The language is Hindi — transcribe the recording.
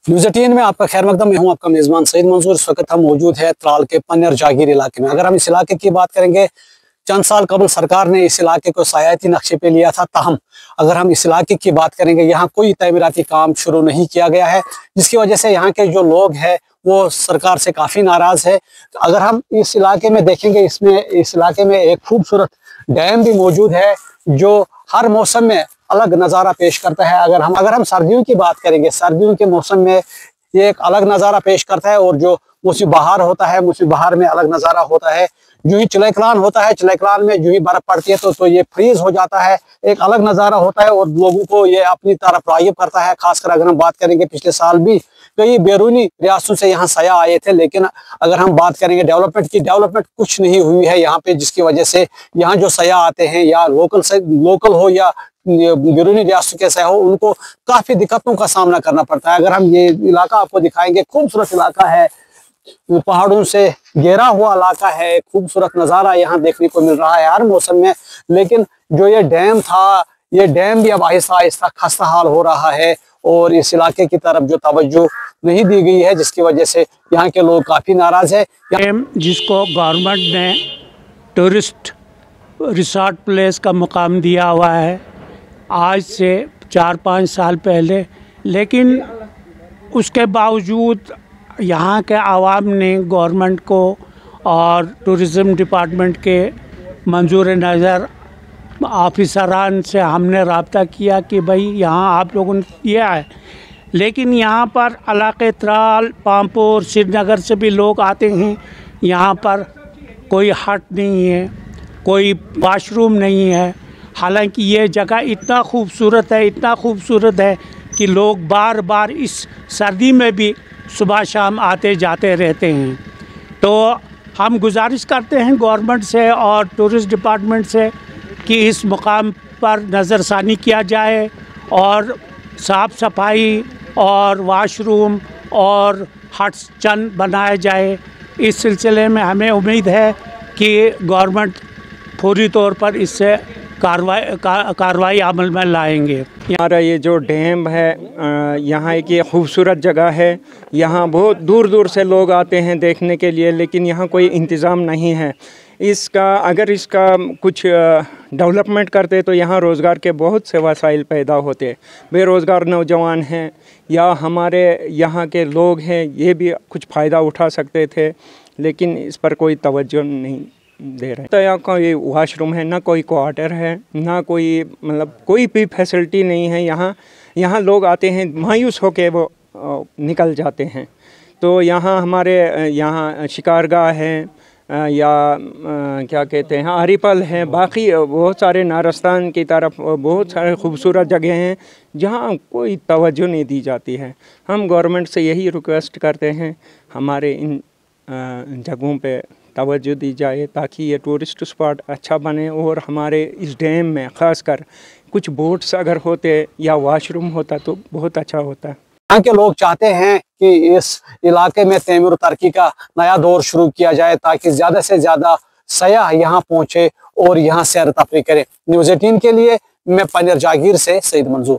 न्यूज़ 18 में आपका खैर मकदम। मैं हूं आपका मेजबान सईद मंजूर। इस वक्त हम मौजूद है त्राल के पन्नेर जागीर इलाके में। अगर हम इस इलाके की बात करेंगे, चंद साल कबल सरकार ने इस इलाके को सायाती नक्शे पे लिया था, ताहम अगर हम इस इलाके की बात करेंगे, यहाँ कोई तमीराती काम शुरू नहीं किया गया है, जिसकी वजह से यहाँ के जो लोग हैं वो सरकार से काफ़ी नाराज़ है। अगर हम इस इलाके में देखेंगे, इस इलाके में एक खूबसूरत डैम भी मौजूद है जो हर मौसम में अलग नज़ारा पेश करता है। अगर हम सर्दियों की बात करेंगे, सर्दियों के मौसम में ये एक अलग नज़ारा पेश करता है, और जो मौसम बहार होता है, मौसम बहार में अलग नज़ारा होता है। जो ही चिलैकलान होता है, चिलैकलान में जो ही बर्फ़ पड़ती है तो ये फ्रीज हो जाता है, एक अलग नज़ारा होता है और लोगों को ये अपनी तरफ राग़िब करता है। खासकर अगर हम बात करेंगे, पिछले साल भी कई बैरूनी रियासतों से यहाँ सयाह आए थे, लेकिन अगर हम बात करेंगे डेवलपमेंट की, डेवलपमेंट कुछ नहीं हुई है यहाँ पे, जिसकी वजह से यहाँ जो सयाह आते हैं, या लोकल हो या बैरूनी रियासतों के सयाह हो, उनको काफ़ी दिक्कतों का सामना करना पड़ता है। अगर हम ये इलाका आपको दिखाएंगे, खूबसूरत इलाका है, पहाड़ों से घेरा हुआ इलाका है, खूबसूरत नज़ारा यहाँ देखने को मिल रहा है हर मौसम में। लेकिन जो ये डैम था, ये डैम भी अब आहिस्ता आहिस्ता खस्ता हाल हो रहा है, और इस इलाके की तरफ जो तवज्जो नहीं दी गई है, जिसकी वजह से यहाँ के लोग काफ़ी नाराज़ है। डैम जिसको गवर्नमेंट ने टूरिस्ट रिसोर्ट प्लेस का मुकाम दिया हुआ है आज से 4-5 साल पहले, लेकिन उसके बावजूद यहाँ के आवाम ने गवर्नमेंट को और टूरिज़म डिपार्टमेंट के मंजूर नज़र ऑफिसरान से हमने रब्ता किया कि भाई यहाँ आप लोगों ने किया है, लेकिन यहाँ पर इलाके त्राल, पामपुर, श्रीनगर से भी लोग आते हैं। यहाँ पर कोई हट नहीं है, कोई वाशरूम नहीं है। हालांकि ये जगह इतना खूबसूरत है, इतना खूबसूरत है कि लोग बार बार इस सर्दी में भी सुबह शाम आते जाते रहते हैं। तो हम गुजारिश करते हैं गवर्नमेंट से और टूरिस्ट डिपार्टमेंट से कि इस मुकाम पर नज़रसानी किया जाए और साफ़ सफाई और वाशरूम और हट्स चंद बनाए जाए। इस सिलसिले में हमें उम्मीद है कि गवर्नमेंट फौरी तौर पर इससे कार्रवाई अमल में लाएंगे। हमारा ये जो डैम है, यहाँ एक ये खूबसूरत जगह है, यहाँ बहुत दूर दूर से लोग आते हैं देखने के लिए, लेकिन यहाँ कोई इंतज़ाम नहीं है अगर इसका कुछ डेवलपमेंट करते तो यहाँ रोज़गार के बहुत से वसाइल पैदा होते। बेरोज़गार नौजवान हैं या हमारे यहाँ के लोग हैं, ये भी कुछ फ़ायदा उठा सकते थे, लेकिन इस पर कोई तवज्जो नहीं दे रहे। तो यहाँ कोई वाशरूम है, ना कोई क्वार्टर है, ना कोई मतलब कोई भी फैसिलिटी नहीं है। यहाँ लोग आते हैं, मायूस होकर वो निकल जाते हैं। तो यहाँ हमारे यहाँ शिकारगाह है, या क्या कहते हैं, हरीपल है, बाकी बहुत सारे नारस्तान की तरफ बहुत सारे खूबसूरत जगह हैं जहाँ कोई तवज्जो नहीं दी जाती है। हम गवर्नमेंट से यही रिक्वेस्ट करते हैं, हमारे इन जगहों पे तवज्जो दी जाए ताकि ये टूरिस्ट स्पॉट अच्छा बने, और हमारे इस डैम में ख़ासकर कुछ बोट्स अगर होते या वाशरूम होता तो बहुत अच्छा होता। यहाँ के लोग चाहते हैं कि इस इलाके में तमीर तरक्की का नया दौर शुरू किया जाए, ताकि ज़्यादा से ज़्यादा सयाह यहाँ पहुँचे और यहाँ सैर तफरी करें। न्यूज़ 18 के लिए मैं पन्नेर जागीर से सईद मंजूर।